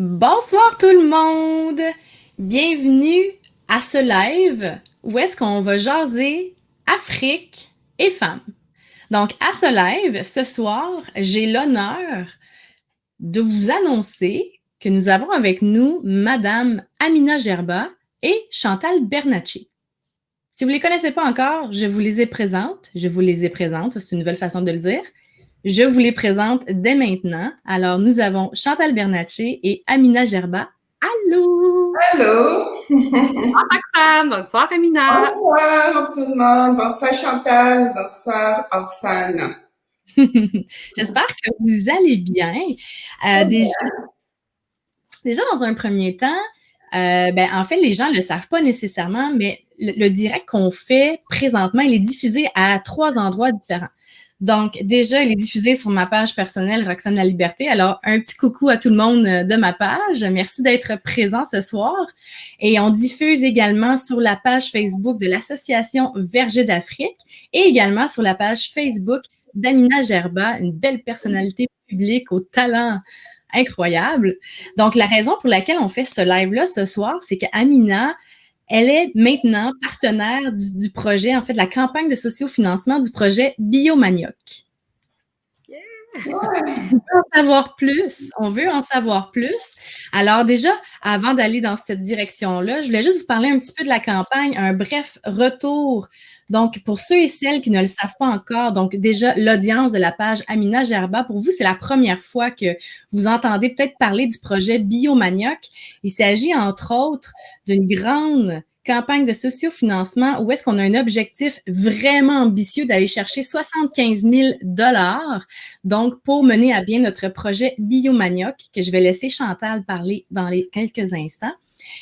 Bonsoir tout le monde! Bienvenue à ce live où est-ce qu'on va jaser Afrique et femmes. Donc, à ce live, ce soir, j'ai l'honneur de vous annoncer que nous avons avec nous Madame Amina Gerba et Chantal Bernatchez. Si vous ne les connaissez pas encore, je vous les présente. Ça, c'est une nouvelle façon de le dire. Je vous les présente dès maintenant. Alors, nous avons Chantal Bernatchez et Amina Gerba. Allô! Allô! Bonsoir Roxane, bonsoir Amina. Bonsoir tout le monde. Bonsoir Chantal. Bonsoir Oksane. J'espère que vous allez bien. Déjà, dans un premier temps, en fait, les gens ne le savent pas nécessairement, mais le direct qu'on fait présentement, il est diffusé à 3 endroits différents. Donc, déjà, il est diffusé sur ma page personnelle, Roxane La Liberté. Alors, un petit coucou à tout le monde de ma page. Merci d'être présent ce soir. Et on diffuse également sur la page Facebook de l'Association Verger d'Afrique et également sur la page Facebook d'Amina Gerba, une belle personnalité publique au talent incroyable. Donc, la raison pour laquelle on fait ce live-là ce soir, c'est qu'Amina, elle est maintenant partenaire du projet, en fait, de la campagne de sociofinancement du projet Biomanioc. On veut en savoir plus. Alors déjà, avant d'aller dans cette direction-là, je voulais juste vous parler un petit peu de la campagne, un bref retour. Donc, pour ceux et celles qui ne le savent pas encore, donc déjà, l'audience de la page Amina Gerba, pour vous, c'est la première fois que vous entendez peut-être parler du projet Biomanioc. Il s'agit, entre autres, d'une grande campagne de sociofinancement où est-ce qu'on a un objectif vraiment ambitieux d'aller chercher 75 000 $, donc pour mener à bien notre projet Biomanioc, que je vais laisser Chantal parler dans les quelques instants.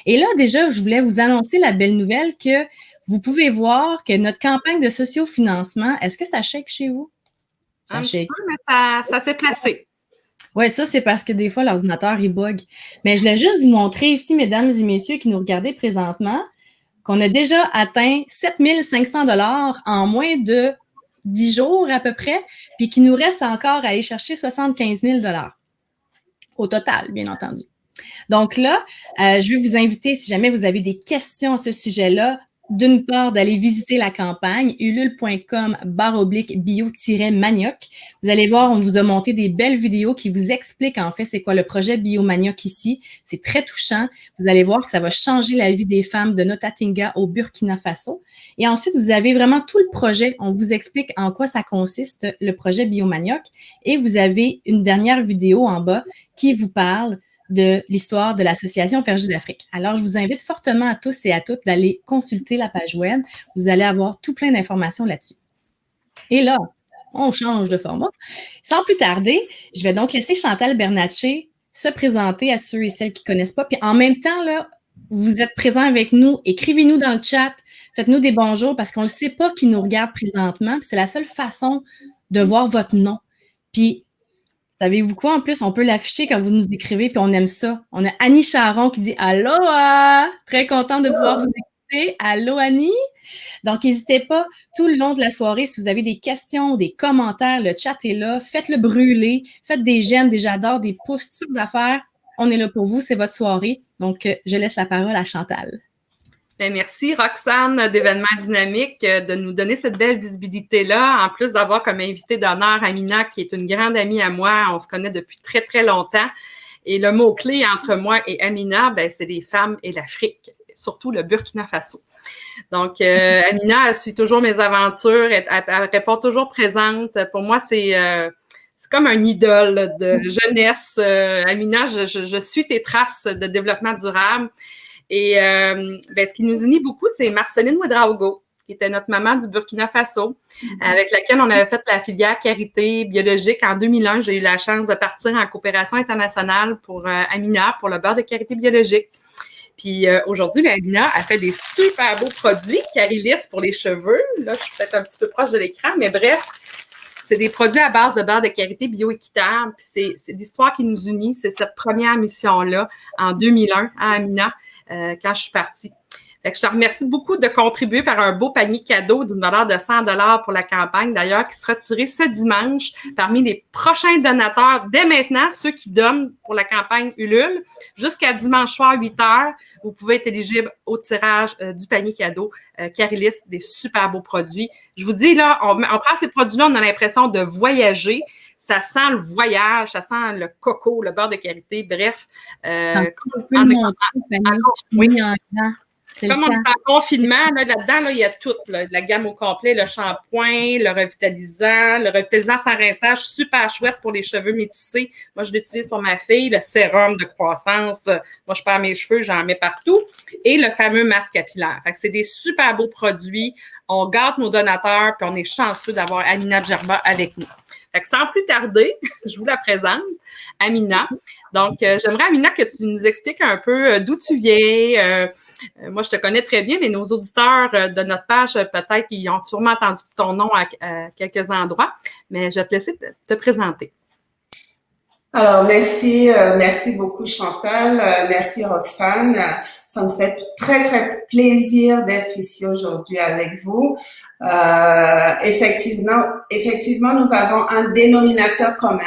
Et là, déjà, je voulais vous annoncer la belle nouvelle que vous pouvez voir que notre campagne de sociofinancement, est-ce que ça shake chez vous? Ça shake. Mais ça s'est placé. Oui, ça, c'est parce que des fois, l'ordinateur, il bug. Mais je voulais juste vous montrer ici, mesdames et messieurs qui nous regardez présentement, qu'on a déjà atteint 7 500 $ en moins de 10 jours à peu près, puis qu'il nous reste encore à aller chercher 75 000 $ au total, bien entendu. Donc là, je vais vous inviter, si jamais vous avez des questions à ce sujet-là, d'une part, d'aller visiter la campagne ulule.com/bio-manioc. Vous allez voir, on vous a monté des belles vidéos qui vous expliquent en fait c'est quoi le projet Biomanioc ici. C'est très touchant. Vous allez voir que ça va changer la vie des femmes de Notatinga au Burkina Faso. Et ensuite, vous avez vraiment tout le projet. On vous explique en quoi ça consiste, le projet Biomanioc. Et vous avez une dernière vidéo en bas qui vous parle de l'histoire de l'Association Verger d'Afrique. Alors, je vous invite fortement à tous et à toutes d'aller consulter la page web. Vous allez avoir tout plein d'informations là-dessus. Et là, on change de format. Sans plus tarder, je vais donc laisser Chantal Bernatchez se présenter à ceux et celles qui ne connaissent pas. Puis en même temps, là, vous êtes présents avec nous. Écrivez-nous dans le chat. Faites-nous des bonjours parce qu'on ne sait pas qui nous regarde présentement. Puis c'est la seule façon de voir votre nom. Puis savez-vous quoi? En plus, on peut l'afficher quand vous nous écrivez, puis on aime ça. On a Annie Charon qui dit « Aloha! » Très contente de pouvoir vous écouter. Allô, Annie? Donc, n'hésitez pas, tout le long de la soirée, si vous avez des questions, des commentaires, le chat est là. Faites-le brûler. Faites des j'aime, des j'adore, des pouces, toutes sortes d'affaires. On est là pour vous. C'est votre soirée. Donc, je laisse la parole à Chantal. Bien, merci Roxane d'Événements Dynamiques de nous donner cette belle visibilité-là, en plus d'avoir comme invité d'honneur Amina, qui est une grande amie à moi. On se connaît depuis très, très longtemps. Et le mot-clé entre moi et Amina, c'est les femmes et l'Afrique, surtout le Burkina Faso. Donc, Amina, elle suit toujours mes aventures, elle répond toujours présente. Pour moi, c'est comme un idole de jeunesse. Amina, je suis tes traces de développement durable. Et ce qui nous unit beaucoup, c'est Marceline Ouedraogo, qui était notre maman du Burkina Faso, avec laquelle on avait fait la filière carité biologique en 2001. J'ai eu la chance de partir en coopération internationale pour Amina, pour le beurre de karité biologique. Puis aujourd'hui, Amina a fait des super beaux produits, Carilis pour les cheveux. Là, je suis peut-être un petit peu proche de l'écran, mais bref, c'est des produits à base de beurre de karité bioéquitable. Puis c'est l'histoire qui nous unit. C'est cette première mission-là en 2001 à Amina. Quand je suis partie. Fait que je te remercie beaucoup de contribuer par un beau panier cadeau d'une valeur de 100 $ pour la campagne, d'ailleurs, qui sera tiré ce dimanche parmi les prochains donateurs dès maintenant, ceux qui donnent pour la campagne Ulule. Jusqu'à dimanche soir, 8h, vous pouvez être éligible au tirage du panier cadeau Carilis, des super beaux produits. Je vous dis, là, on prend ces produits-là, on a l'impression de voyager. Ça sent le voyage, ça sent le coco, le beurre de karité, bref. Comme on est en confinement, là-dedans, là, il y a tout, là, la gamme au complet, le shampoing, le revitalisant sans rinçage, super chouette pour les cheveux métissés. Moi, je l'utilise pour ma fille, le sérum de croissance. Moi, je perds mes cheveux, j'en mets partout. Et le fameux masque capillaire. Fait que c'est des super beaux produits. On gâte nos donateurs, puis on est chanceux d'avoir Amina Djerba avec nous. Fait que sans plus tarder, je vous la présente, Amina. Donc, j'aimerais, Amina, que tu nous expliques un peu d'où tu viens. Moi, je te connais très bien, mais nos auditeurs de notre page, peut-être qu'ils ont sûrement entendu ton nom à quelques endroits. Mais je vais te laisser te présenter. Alors, merci beaucoup Chantal, merci Roxane. Ça me fait très, très plaisir d'être ici aujourd'hui avec vous. Effectivement, nous avons un dénominateur commun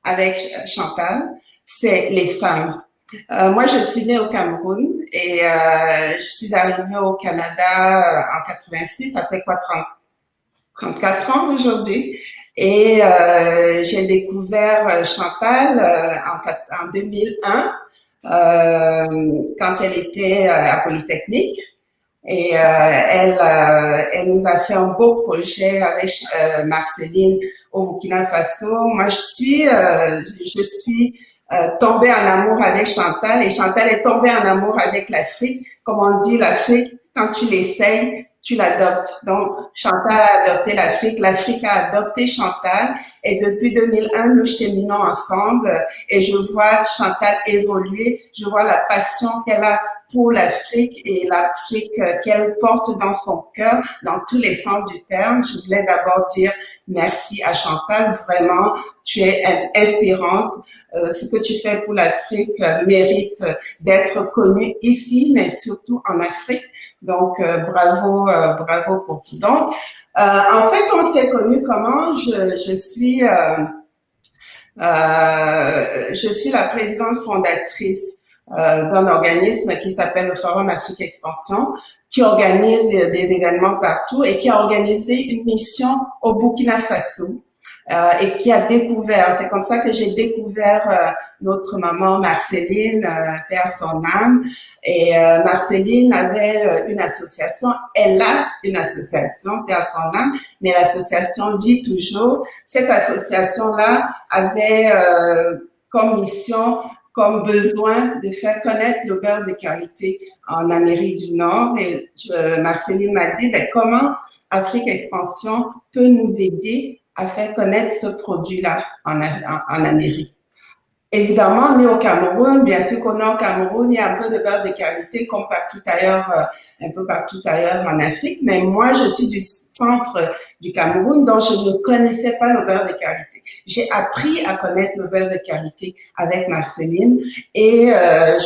avec Chantal, c'est les femmes. Moi, je suis née au Cameroun et je suis arrivée au Canada en 86, ça fait 34 ans aujourd'hui. Et j'ai découvert Chantal en 2001 quand elle était à Polytechnique. Et elle nous a fait un beau projet avec Marceline au Burkina Faso. Moi, je suis tombée en amour avec Chantal et Chantal est tombée en amour avec l'Afrique. Comme on dit, l'Afrique, quand tu l'essayes, tu l'adoptes. Donc, Chantal a adopté l'Afrique, l'Afrique a adopté Chantal et depuis 2001, nous cheminons ensemble et je vois Chantal évoluer, je vois la passion qu'elle a pour l'Afrique et l'Afrique qu'elle porte dans son cœur, dans tous les sens du terme. Je voulais d'abord dire merci à Chantal, vraiment, tu es inspirante. Ce que tu fais pour l'Afrique mérite d'être connu ici, mais surtout en Afrique. Donc, bravo pour tout. Donc, en fait, on s'est connus comment? Je suis la présidente fondatrice d'un organisme qui s'appelle le Forum Afrique Expansion, qui organise des événements partout et qui a organisé une mission au Burkina Faso et qui a découvert, c'est comme ça que j'ai découvert notre maman Marceline, paix à son âme. Et Marceline avait une association, elle a une association, paix à son âme, mais l'association vit toujours. Cette association-là avait comme mission, comme besoin de faire connaître le beurre de karité en Amérique du Nord. Et Marceline m'a dit, comment Afrique Expansion peut nous aider à faire connaître ce produit-là en Amérique. Évidemment, on est au Cameroun. Bien sûr qu'on est au Cameroun, il y a un peu de beurre de karité comme partout ailleurs, un peu partout ailleurs en Afrique. Mais moi, je suis du centre du Cameroun, donc je ne connaissais pas le beurre de karité. J'ai appris à connaître le beurre de karité avec Marceline et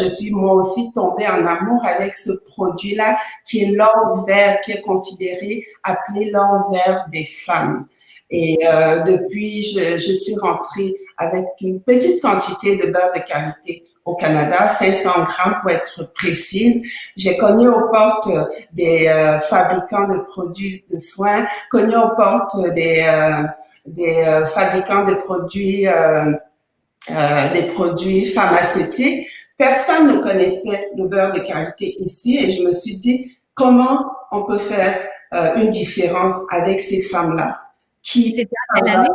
je suis moi aussi tombée en amour avec ce produit-là qui est l'or vert, qui est considéré, appelé l'or vert des femmes. Et depuis, je suis rentrée avec une petite quantité de beurre de karité au Canada, 500 grammes pour être précise. J'ai cogné aux portes des fabricants de produits de soins, cogné aux portes des fabricants de produits pharmaceutiques. Personne ne connaissait le beurre de karité ici et je me suis dit comment on peut faire une différence avec ces femmes-là. C'était à quelle année?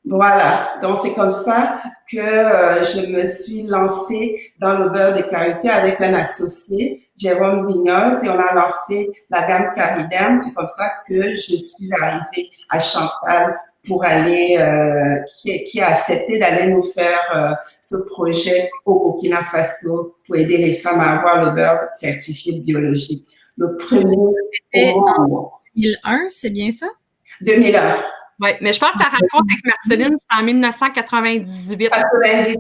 Voilà, donc c'est comme ça que je me suis lancée dans le beurre de karité avec un associé, Jérôme Vignoz, et on a lancé la gamme Cariderm. C'est comme ça que je suis arrivée à Chantal pour aller, qui a accepté d'aller nous faire ce projet au Burkina Faso pour aider les femmes à avoir le beurre certifié biologique. Le premier. C'était en 2001, c'est bien ça? 2001. Oui, mais je pense que ta rencontre avec Marceline, c'est en 1998. 97.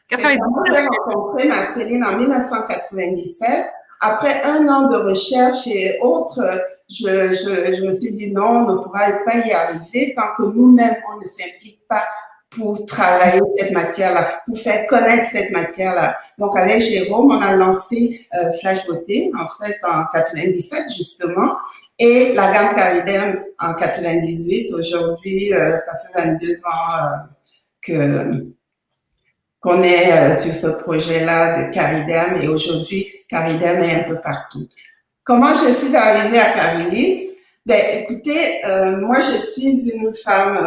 J'ai rencontré Marceline en 1997. après 1 an de recherche et autres, je me suis dit non, on ne pourra pas y arriver tant que nous-mêmes, on ne s'implique pas pour travailler cette matière-là, pour faire connaître cette matière-là. Donc, avec Jérôme, on a lancé Flash Beauté, en fait, en 97, justement, et la gamme Cariderm en 98. Aujourd'hui, ça fait 22 ans qu'on est sur ce projet-là de Cariderm, et aujourd'hui, Cariderm est un peu partout. Comment je suis arrivée à Carilis? Ben, écoutez, moi, je suis une femme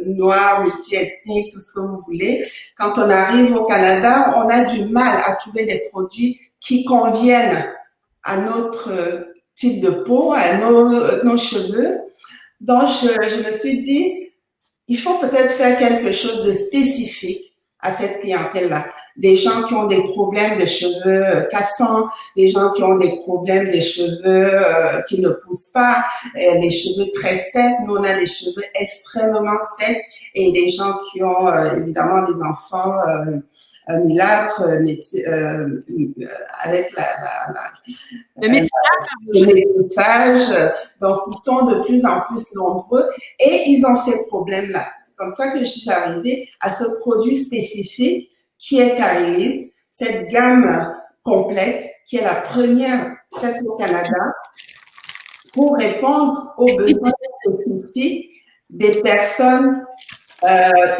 noire, multiethnique, tout ce que vous voulez. Quand on arrive au Canada, on a du mal à trouver des produits qui conviennent à notre type de peau, à nos cheveux. Donc, je me suis dit, il faut peut-être faire quelque chose de spécifique à cette clientèle-là. Des gens qui ont des problèmes de cheveux cassants, des gens qui ont des problèmes de cheveux qui ne poussent pas, les cheveux très secs. Nous, on a des cheveux extrêmement secs, et des gens qui ont évidemment des enfants mulâtres, avec le métissage. Donc, ils sont de plus en plus nombreux et ils ont ces problèmes-là. C'est comme ça que je suis arrivée à ce produit spécifique qui est Carilis, cette gamme complète qui est la première faite au Canada pour répondre aux besoins spécifiques des personnes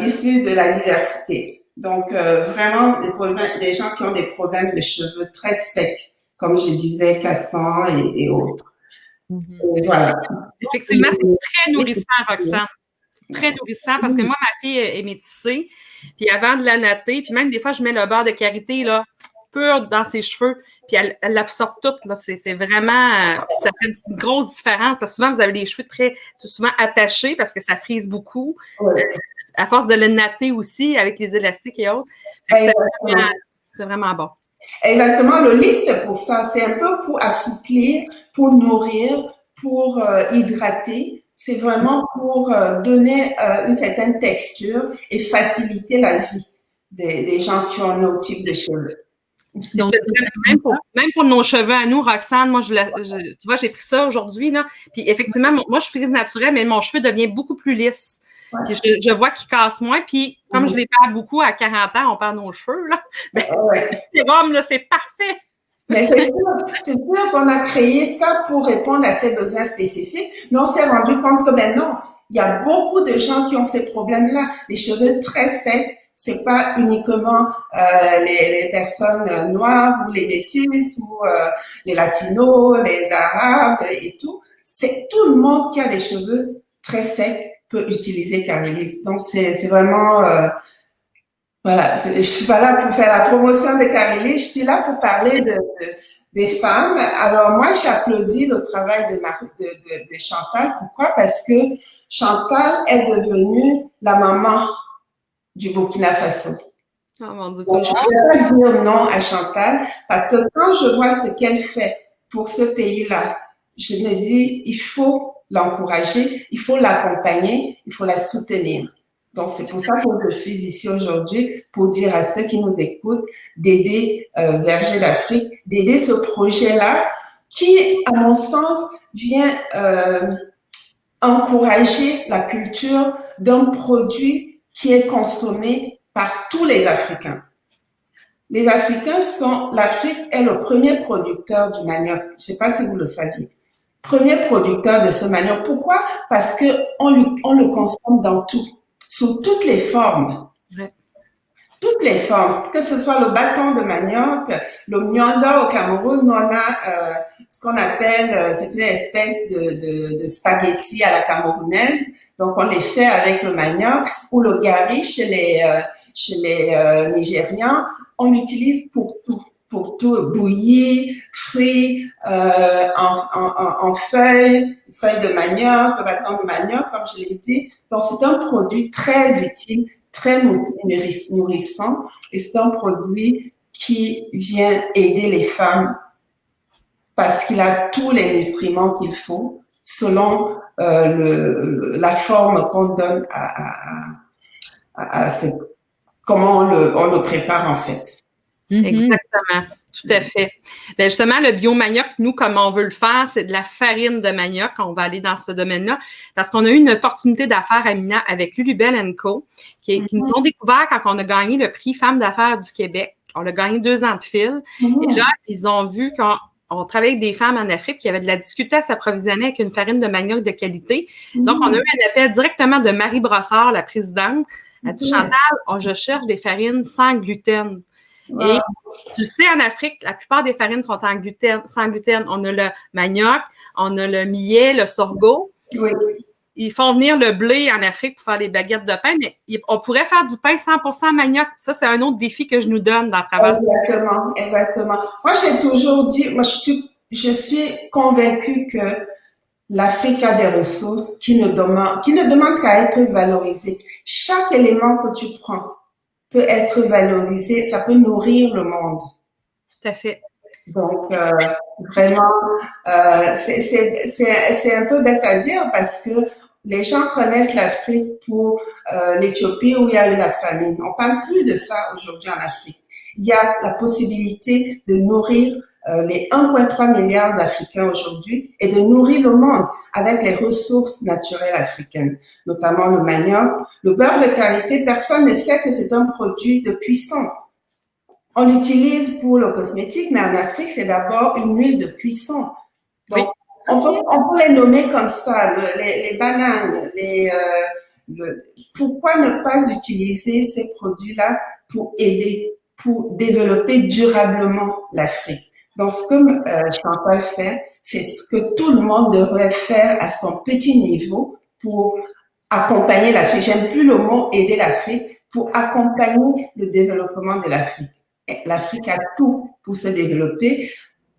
issues de la diversité. Donc, vraiment, des gens qui ont des problèmes de cheveux très secs, comme je disais, cassants et autres. Et voilà. Effectivement, c'est très nourrissant, Roxane. Très nourrissant, parce que moi, ma fille est métissée, puis avant de la natter, puis même des fois, je mets le beurre de karité, là, pur dans ses cheveux, puis elle l'absorbe toute, là. C'est vraiment... ça fait une grosse différence, parce que souvent, vous avez des cheveux souvent attachés, parce que ça frise beaucoup. Ouais. À force de le natter aussi, avec les élastiques et autres. C'est vraiment bon. Exactement. Le lait, c'est pour ça. C'est un peu pour assouplir, pour nourrir, pour hydrater. C'est vraiment pour donner une certaine texture et faciliter la vie des gens qui ont nos types de cheveux. Donc, même pour nos cheveux à nous, Roxane, moi, tu vois, j'ai pris ça aujourd'hui, là. Puis effectivement, moi, je frise naturelle, mais mon cheveu devient beaucoup plus lisse. Puis je vois qu'il casse moins. Puis comme je les perds beaucoup à 40 ans, on perd nos cheveux, là. Ben, c'est bon, là, c'est parfait. Mais c'est sûr qu'on a créé ça pour répondre à ces besoins spécifiques, mais on s'est rendu compte que maintenant, il y a beaucoup de gens qui ont ces problèmes-là, les cheveux très secs. C'est pas uniquement les personnes noires ou les métis ou les latinos, les arabes et tout. C'est tout le monde qui a des cheveux très secs peut utiliser Carilis. Donc c'est vraiment voilà, je suis pas là pour faire la promotion de Carilis, je suis là pour parler des femmes. Alors moi, j'applaudis le travail de Chantal. Pourquoi? Parce que Chantal est devenue la maman du Burkina Faso. Oh mon Dieu. Donc, je ne peux pas dire non à Chantal, parce que quand je vois ce qu'elle fait pour ce pays-là, je me dis, il faut l'encourager, il faut l'accompagner, il faut la soutenir. Donc, c'est pour ça que je suis ici aujourd'hui, pour dire à ceux qui nous écoutent d'aider Verger d'Afrique, d'aider ce projet-là qui, à mon sens, vient encourager la culture d'un produit qui est consommé par tous les Africains. Les Africains l'Afrique est le premier producteur du manioc. Je ne sais pas si vous le saviez. Premier producteur de ce manioc. Pourquoi? Parce que on le consomme dans tout, sous toutes les formes. Ouais. Toutes les formes, que ce soit le bâton de manioc, le mionda au Cameroun, nous on a ce qu'on appelle, c'est une espèce de spaghetti à la camerounaise. Donc on les fait avec le manioc, ou le gari chez les Nigérians, on l'utilise pour tout, bouilli, frit, en feuilles de manioc, le bâton de manioc, comme je l'ai dit. Donc, c'est un produit très utile, très nourrissant, et c'est un produit qui vient aider les femmes parce qu'il a tous les nutriments qu'il faut selon la forme qu'on donne comment on le prépare en fait. Exactement, tout à fait. Bien, justement, le biomanioc, nous, comme on veut le faire, c'est de la farine de manioc. On va aller dans ce domaine-là parce qu'on a eu une opportunité d'affaires, Amina, avec Lulubelle & Co, qui nous ont découvert quand on a gagné le prix Femmes d'affaires du Québec. On a gagné 2 ans de fil. Et là, ils ont vu qu'on travaillait avec des femmes en Afrique qui avaient de la difficulté à s'approvisionner avec une farine de manioc de qualité. Donc, on a eu un appel directement de Marie Brossard, la présidente. Elle dit, Chantal, je cherche des farines sans gluten. Et tu sais, en Afrique, la plupart des farines sont sans gluten. On a le manioc, on a le millet, le sorgho. Oui. Ils font venir le blé en Afrique pour faire des baguettes de pain, mais on pourrait faire du pain 100% manioc. Ça, c'est un autre défi que je nous donne dans le travail. Exactement. Moi, j'ai toujours dit, je suis convaincue que l'Afrique a des ressources qui ne demandent qu'à être valorisées. Chaque élément que tu prends peut être valorisé, ça peut nourrir le monde. Tout à fait. Donc, vraiment, c'est un peu bête à dire parce que les gens connaissent l'Afrique pour l'Éthiopie où il y a eu la famine. On parle plus de ça aujourd'hui en Afrique. Il y a la possibilité de nourrir les 1,3 milliard d'Africains aujourd'hui et de nourrir le monde avec les ressources naturelles africaines, notamment le manioc, le beurre de karité. Personne ne sait que c'est un produit de cuisson. On l'utilise pour le cosmétique, mais en Afrique, c'est d'abord une huile de cuisson. Donc, on peut les nommer comme ça, les bananes, pourquoi ne pas utiliser ces produits-là pour aider, pour développer durablement l'Afrique? Donc, ce que Chantal fait, c'est ce que tout le monde devrait faire à son petit niveau pour accompagner l'Afrique. J'aime plus le mot aider l'Afrique, pour accompagner le développement de l'Afrique. L'Afrique a tout pour se développer.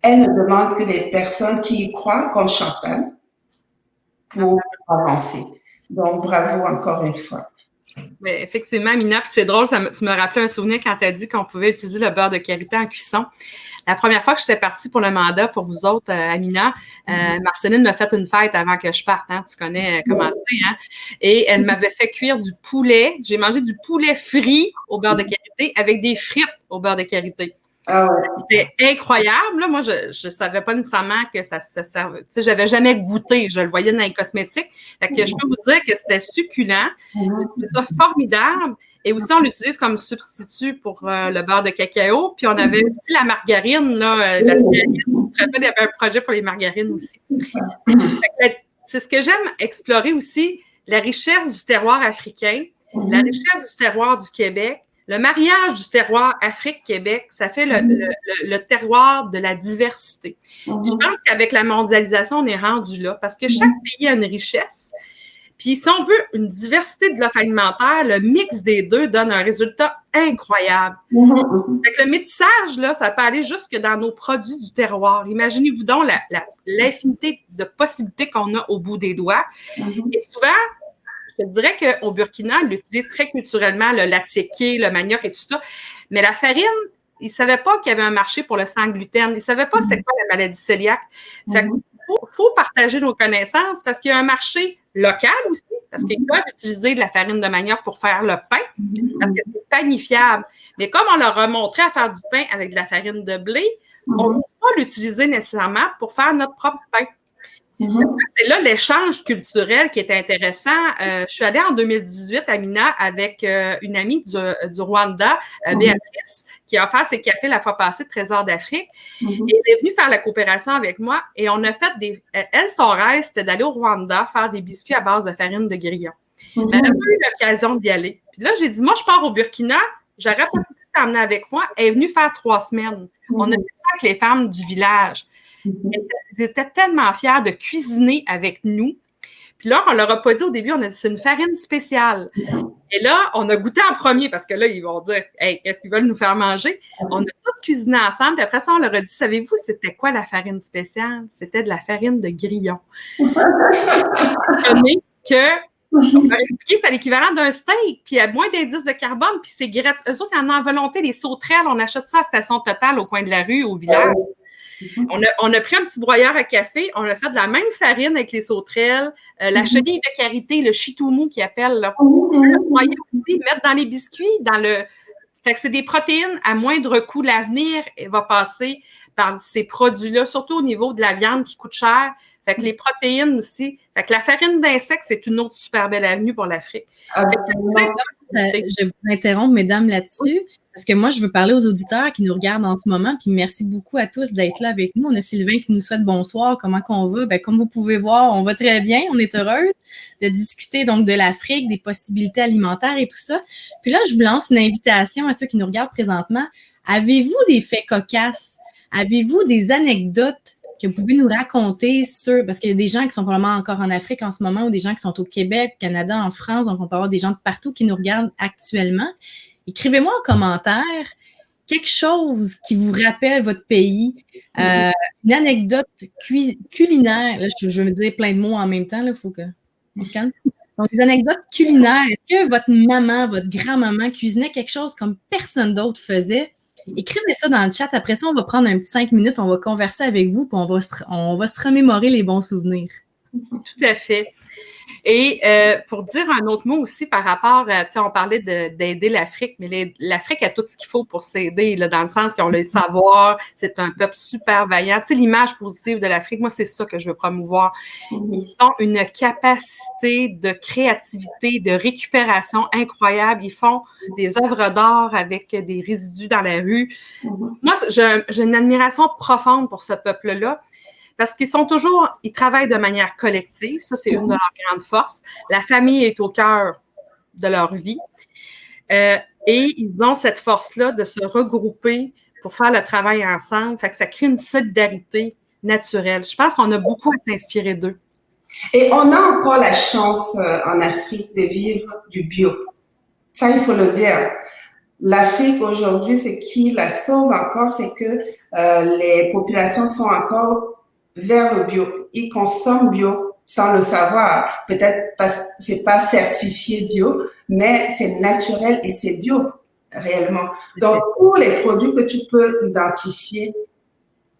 Elle ne demande que des personnes qui y croient, comme Chantal, pour avancer. Donc, bravo encore une fois. Mais effectivement, Mina, puis c'est drôle, tu me rappelais un souvenir quand tu as dit qu'on pouvait utiliser le beurre de karité en cuisson. La première fois que j'étais partie pour le mandat pour vous autres, Amina, Marceline m'a fait une fête avant que je parte. Hein, tu connais comment c'est. Hein? Et elle m'avait fait cuire du poulet. J'ai mangé du poulet frit au beurre de karité avec des frites au beurre de karité. C'était incroyable. Là. Moi, je savais pas nécessairement que ça servait. Tu sais, j'avais jamais goûté. Je le voyais dans les cosmétiques. Fait que je peux vous dire que c'était succulent. C'était ça formidable. Et aussi, on l'utilise comme substitut pour le beurre de cacao. Puis, on avait aussi la margarine, là, la styrine. On se rappelle, il y avait un projet pour les margarines aussi. C'est ce que j'aime explorer aussi, la richesse du terroir africain, la richesse du terroir du Québec. Le mariage du terroir Afrique-Québec, ça fait le terroir de la diversité. Je pense qu'avec la mondialisation, on est rendu là parce que chaque pays a une richesse. Puis si on veut une diversité de l'offre alimentaire, le mix des deux donne un résultat incroyable. Fait que le métissage, là, ça peut aller jusque dans nos produits du terroir. Imaginez-vous donc l'infinité de possibilités qu'on a au bout des doigts. Et souvent, je dirais qu'au Burkina, ils l'utilisent très culturellement, le lattiéké, le manioc et tout ça. Mais la farine, ils ne savaient pas qu'il y avait un marché pour le sans gluten. Ils ne savaient pas c'est quoi la maladie cœliaque. Fait qu'il faut partager nos connaissances parce qu'il y a un marché local aussi, parce qu'ils peuvent utiliser de la farine de manioc pour faire le pain, parce que c'est panifiable. Mais comme on leur a montré à faire du pain avec de la farine de blé, on ne peut pas l'utiliser nécessairement pour faire notre propre pain. C'est là l'échange culturel qui est intéressant. Je suis allée en 2018 à Mina avec une amie du Rwanda, Béatrice, qui a offert ses cafés la fois passée, Trésor d'Afrique. Et elle est venue faire la coopération avec moi et on a fait elle, son rêve, c'était d'aller au Rwanda faire des biscuits à base de farine de grillon. Mais elle n'a pas eu l'occasion d'y aller. Puis là, j'ai dit, moi, je pars au Burkina, j'aurais possibilité de t'emmener avec moi. Elle est venue faire 3 semaines. On a fait ça avec les femmes du village. Ils étaient tellement fiers de cuisiner avec nous. Puis là, on leur a pas dit au début, on a dit c'est une farine spéciale. Et là, on a goûté en premier parce que là, ils vont dire hey, qu'est-ce qu'ils veulent nous faire manger? On a tout cuisiné ensemble. Puis après ça, on leur a dit savez-vous, c'était quoi la farine spéciale? C'était de la farine de grillon. On leur a expliqué que c'est l'équivalent d'un steak, puis il y a moins d'indices de carbone, puis c'est gratis. Eux autres, ils en ont en volonté, des sauterelles. On achète ça à Station Totale au coin de la rue, au village. On a pris un petit broyeur à café, on a fait de la même farine avec les sauterelles, la chenille de karité, le chitoumou qu'ils appellent. On peut le broyer aussi, mettre dans les biscuits, Fait que c'est des protéines à moindre coût. L'avenir va passer par ces produits-là, surtout au niveau de la viande qui coûte cher. Fait que les protéines aussi. Fait que la farine d'insectes, c'est une autre super belle avenue pour l'Afrique. Je vous interromps, mesdames, là-dessus, parce que moi, je veux parler aux auditeurs qui nous regardent en ce moment, puis merci beaucoup à tous d'être là avec nous. On a Sylvain qui nous souhaite bonsoir, comment qu'on va? Ben, comme vous pouvez voir, on va très bien, on est heureuse de discuter donc de l'Afrique, des possibilités alimentaires et tout ça. Puis là, je vous lance une invitation à ceux qui nous regardent présentement. Avez-vous des faits cocasses? Avez-vous des anecdotes que vous pouvez nous raconter sur, parce qu'il y a des gens qui sont probablement encore en Afrique en ce moment ou des gens qui sont au Québec, Canada, en France, donc on peut avoir des gens de partout qui nous regardent actuellement. Écrivez-moi en commentaire quelque chose qui vous rappelle votre pays, une anecdote culinaire. Là, je veux me dire plein de mots en même temps, il faut qu'on se calme. Donc, des anecdotes culinaires. Est-ce que votre maman, votre grand-maman cuisinait quelque chose comme personne d'autre faisait? Écrivez ça dans le chat. Après ça, on va prendre un petit 5 minutes, on va converser avec vous, puis on va se remémorer les bons souvenirs. Tout à fait. Et pour dire un autre mot aussi par rapport à, tu sais, on parlait d'aider l'Afrique, mais l'Afrique a tout ce qu'il faut pour s'aider, là, dans le sens qu'ils ont le savoir, c'est un peuple super vaillant. Tu sais, l'image positive de l'Afrique, moi, c'est ça que je veux promouvoir. Ils ont une capacité de créativité, de récupération incroyable. Ils font des œuvres d'art avec des résidus dans la rue. Moi, j'ai une admiration profonde pour ce peuple-là. Parce ils travaillent de manière collective. Ça, c'est une de leurs grandes forces. La famille est au cœur de leur vie. Et ils ont cette force-là de se regrouper pour faire le travail ensemble. Fait que ça crée une solidarité naturelle. Je pense qu'on a beaucoup à s'inspirer d'eux. Et on a encore la chance en Afrique de vivre du bio. Ça, il faut le dire. L'Afrique aujourd'hui, ce qui la sauve encore, c'est que les populations sont encore vers le bio. Ils consomment bio sans le savoir. Peut-être parce que c'est pas certifié bio, mais c'est naturel et c'est bio réellement. Donc, tous les produits que tu peux identifier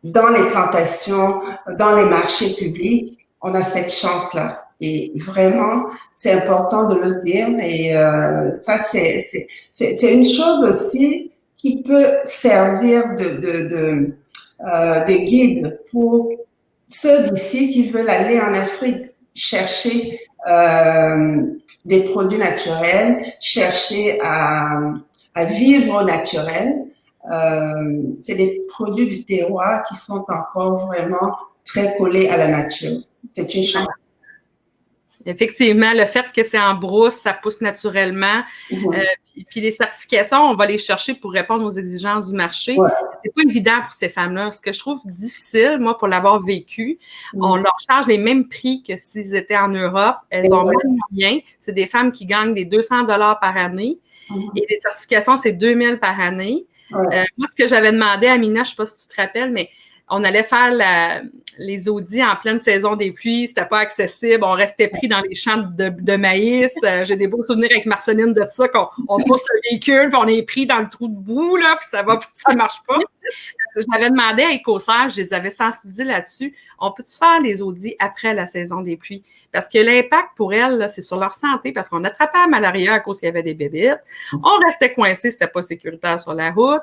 dans les plantations, dans les marchés publics, on a cette chance-là. Et vraiment, c'est important de le dire. Et ça, c'est une chose aussi qui peut servir de guide pour ceux d'ici qui veulent aller en Afrique, chercher des produits naturels, chercher à vivre au naturel. C'est des produits du terroir qui sont encore vraiment très collés à la nature. C'est une chance. Effectivement, le fait que c'est en brousse, ça pousse naturellement. Puis les certifications, on va les chercher pour répondre aux exigences du marché. C'est pas évident pour ces femmes-là. Ce que je trouve difficile, moi, pour l'avoir vécu, on leur charge les mêmes prix que s'ils étaient en Europe. Elles ont moins de moyens. C'est des femmes qui gagnent des 200 $ par année. Et les certifications, c'est 2000 par année. Moi, ce que j'avais demandé à Mina, je sais pas si tu te rappelles, mais on allait faire les audits en pleine saison des pluies, c'était pas accessible, on restait pris dans les champs de maïs. J'ai des beaux souvenirs avec Marceline de ça, qu'on pousse le véhicule, puis on est pris dans le trou de boue, là, puis ça marche pas. Je m'avais demandé à Écossaire, je les avais sensibilisés là-dessus, on peut-tu faire les audits après la saison des pluies? Parce que l'impact pour elles, là, c'est sur leur santé, parce qu'on attrapait la malaria à cause qu'il y avait des bébites. On restait coincés, c'était pas sécuritaire sur la route.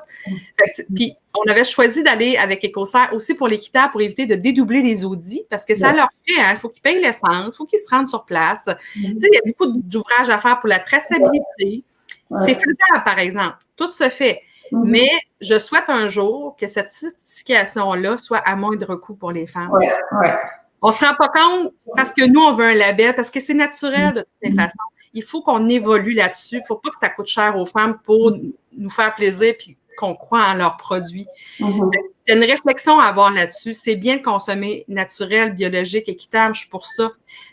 Puis on avait choisi d'aller avec Écossaire aussi pour l'équitable, pour éviter de dédoubler les audits, parce que ça leur fait, il faut qu'ils payent l'essence, il faut qu'ils se rendent sur place. Tu sais, il y a beaucoup d'ouvrages à faire pour la traçabilité. C'est faisable, par exemple. Tout se fait. Mais je souhaite un jour que cette certification-là soit à moindre coût pour les femmes. On ne se rend pas compte parce que nous, on veut un label, parce que c'est naturel de toutes les façons. Il faut qu'on évolue là-dessus. Il ne faut pas que ça coûte cher aux femmes pour nous faire plaisir puis qu'on croit en leurs produits. C'est une réflexion à avoir là-dessus. C'est bien de consommer naturel, biologique, équitable, je suis pour ça.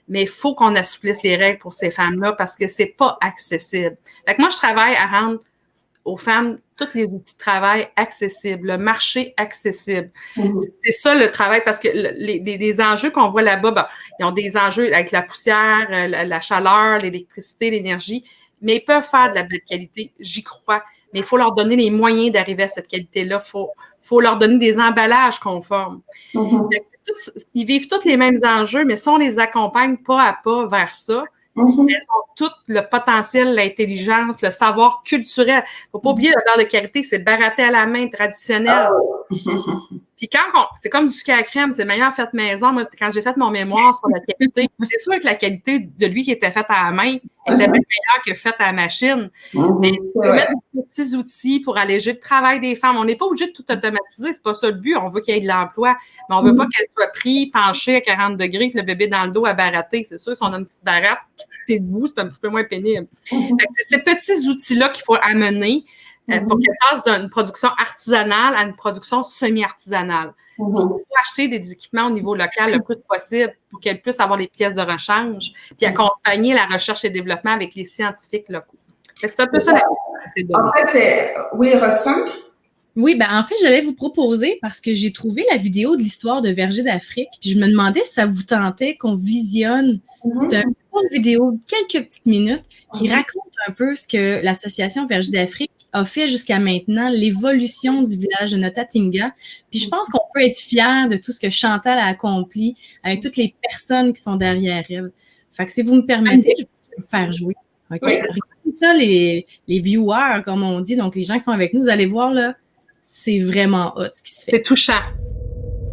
Mais il faut qu'on assouplisse les règles pour ces femmes-là parce que c'est pas accessible. Fait que moi, je travaille à rendre aux femmes tous les outils de travail accessibles, le marché accessible. C'est ça le travail, parce que les enjeux qu'on voit là-bas, ils ont des enjeux avec la poussière, la chaleur, l'électricité, l'énergie, mais ils peuvent faire de la belle qualité, j'y crois. Mais il faut leur donner les moyens d'arriver à cette qualité-là. Faut leur donner des emballages conformes. Ils vivent tous les mêmes enjeux, mais si on les accompagne pas à pas vers ça, Elles ont tout le potentiel, l'intelligence, le savoir culturel. Faut pas oublier, le beurre de karité, c'est baraté à la main, traditionnel. Puis c'est comme du sucre à la crème, c'est meilleur fait maison. Moi, quand j'ai fait mon mémoire sur la qualité, c'est sûr que la qualité de lui qui était faite à la main était bien meilleure que faite à la machine. Mais il faut mettre des petits outils pour alléger le travail des femmes. On n'est pas obligé de tout automatiser, c'est pas ça le but. On veut qu'il y ait de l'emploi, mais on veut pas qu'elle soit prise, penchée à 40 degrés, avec le bébé dans le dos à barater. C'est sûr, si on a une petite baratte, t'es debout, c'est un petit peu moins pénible. C'est ces petits outils-là qu'il faut amener pour qu'elle passe d'une production artisanale à une production semi-artisanale. Il faut acheter des équipements au niveau local le plus possible pour qu'elle puisse avoir des pièces de rechange, puis accompagner la recherche et développement avec les scientifiques locaux. C'est un peu ça l'activité. En fait, oui, Roxane? Oui, ben en fait, j'allais vous proposer, parce que j'ai trouvé la vidéo de l'histoire de Verger d'Afrique, puis je me demandais si ça vous tentait qu'on visionne. C'est un petit peu de vidéo de quelques petites minutes qui raconte un peu ce que l'association Verger d'Afrique a fait jusqu'à maintenant, l'évolution du village de Notatinga. Puis je pense qu'on peut être fiers de tout ce que Chantal a accompli avec toutes les personnes qui sont derrière elle. Fait que si vous me permettez, je vais me faire jouer. OK? Regardez ça, les viewers, comme on dit, donc les gens qui sont avec nous, vous allez voir, là, c'est vraiment hot ce qui se fait. C'est touchant.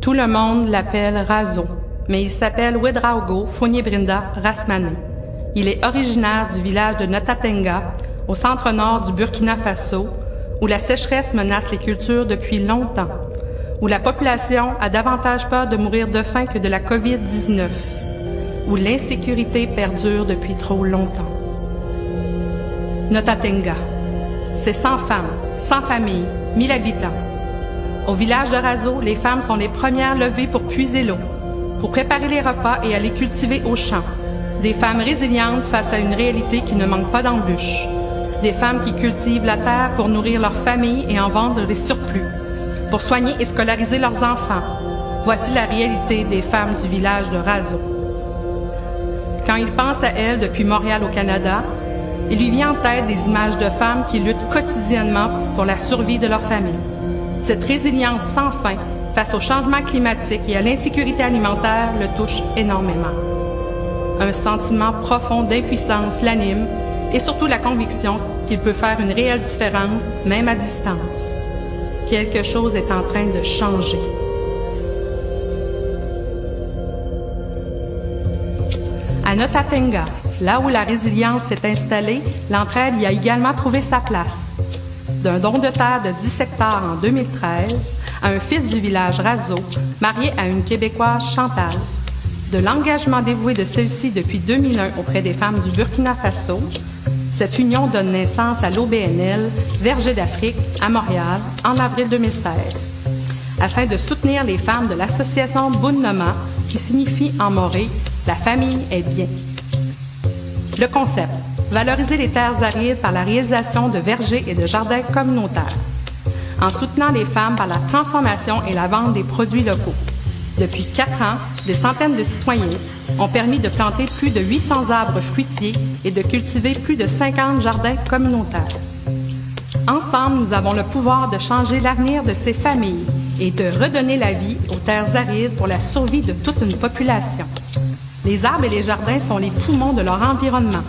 Tout le monde l'appelle Razo, mais il s'appelle Ouedraogo Fournier-Brinda Rasmané. Il est originaire du village de Notatenga, au centre-nord du Burkina Faso, où la sécheresse menace les cultures depuis longtemps, où la population a davantage peur de mourir de faim que de la COVID-19, où l'insécurité perdure depuis trop longtemps. Notatenga, c'est 100 femmes, 100 familles, 1000 habitants. Au village de Razo, les femmes sont les premières levées pour puiser l'eau, pour préparer les repas et aller cultiver au champ. Des femmes résilientes face à une réalité qui ne manque pas d'embûches. Des femmes qui cultivent la terre pour nourrir leur famille et en vendre les surplus, pour soigner et scolariser leurs enfants. Voici la réalité des femmes du village de Razo. Quand il pense à elles depuis Montréal au Canada, il lui vient en tête des images de femmes qui luttent quotidiennement pour la survie de leur famille. Cette résilience sans fin face au changement climatique et à l'insécurité alimentaire le touche énormément. Un sentiment profond d'impuissance l'anime et surtout la conviction qu'il peut faire une réelle différence, même à distance. Quelque chose est en train de changer. À Notatenga, là où la résilience s'est installée, l'entraide y a également trouvé sa place. D'un don de terre de 10 hectares en 2013 à un fils du village Razo, marié à une Québécoise Chantal, de l'engagement dévoué de celle-ci depuis 2001 auprès des femmes du Burkina Faso, cette union donne naissance à l'OBNL Verger d'Afrique à Montréal en avril 2016, afin de soutenir les femmes de l'association Bunnoma, qui signifie en moré « La famille est bien ». Le concept, valoriser les terres arides par la réalisation de vergers et de jardins communautaires, en soutenant les femmes par la transformation et la vente des produits locaux. Depuis 4 ans, des centaines de citoyens ont permis de planter plus de 800 arbres fruitiers et de cultiver plus de 50 jardins communautaires. Ensemble, nous avons le pouvoir de changer l'avenir de ces familles et de redonner la vie aux terres arides pour la survie de toute une population. Les arbres et les jardins sont les poumons de leur environnement.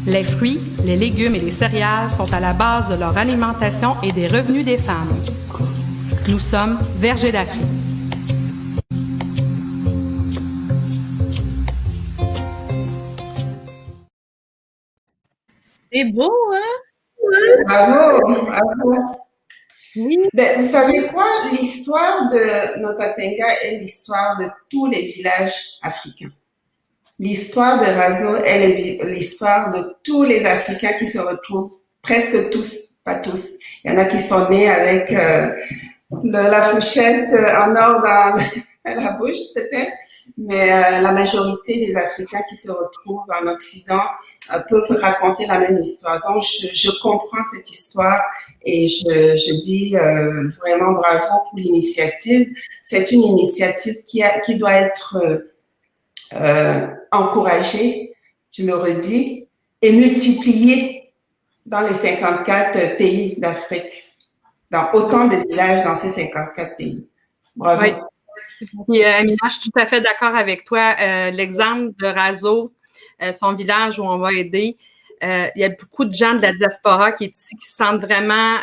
Les fruits, les légumes et les céréales sont à la base de leur alimentation et des revenus des femmes. Nous sommes Verger d'Afrique. C'est beau, hein? Bravo, bravo. Oui. Ben, vous savez quoi? L'histoire de Notatenga est l'histoire de tous les villages africains. L'histoire de Razo est l'histoire de tous les Africains qui se retrouvent, presque tous, pas tous. Il y en a qui sont nés avec la fourchette en or dans la bouche, peut-être, mais la majorité des Africains qui se retrouvent en Occident peuvent raconter la même histoire. Donc, je comprends cette histoire et je dis vraiment bravo pour l'initiative. C'est une initiative qui doit être encouragée, je le redis, et multipliée dans les 54 pays d'Afrique, dans autant de villages dans ces 54 pays. Bravo. Oui. Puis, Amina, je suis tout à fait d'accord avec toi. L'exemple de Razo, son village où on va aider. Il y a beaucoup de gens de la diaspora qui est ici, qui se sentent vraiment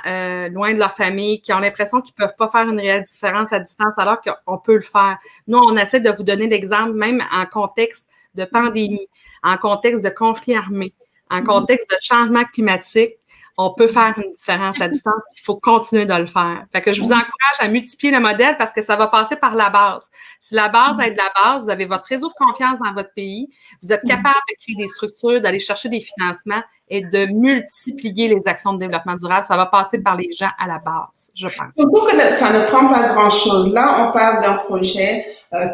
loin de leur famille, qui ont l'impression qu'ils ne peuvent pas faire une réelle différence à distance, alors qu'on peut le faire. Nous, on essaie de vous donner l'exemple, même en contexte de pandémie, en contexte de conflit armé, en contexte de changement climatique. On peut faire une différence à distance. Il faut continuer de le faire. Fait que je vous encourage à multiplier le modèle parce que ça va passer par la base. Si la base aide la base, vous avez votre réseau de confiance dans votre pays, vous êtes capable de créer des structures, d'aller chercher des financements et de multiplier les actions de développement durable. Ça va passer par les gens à la base, je pense. Surtout que ça ne prend pas grand-chose. Là, on parle d'un projet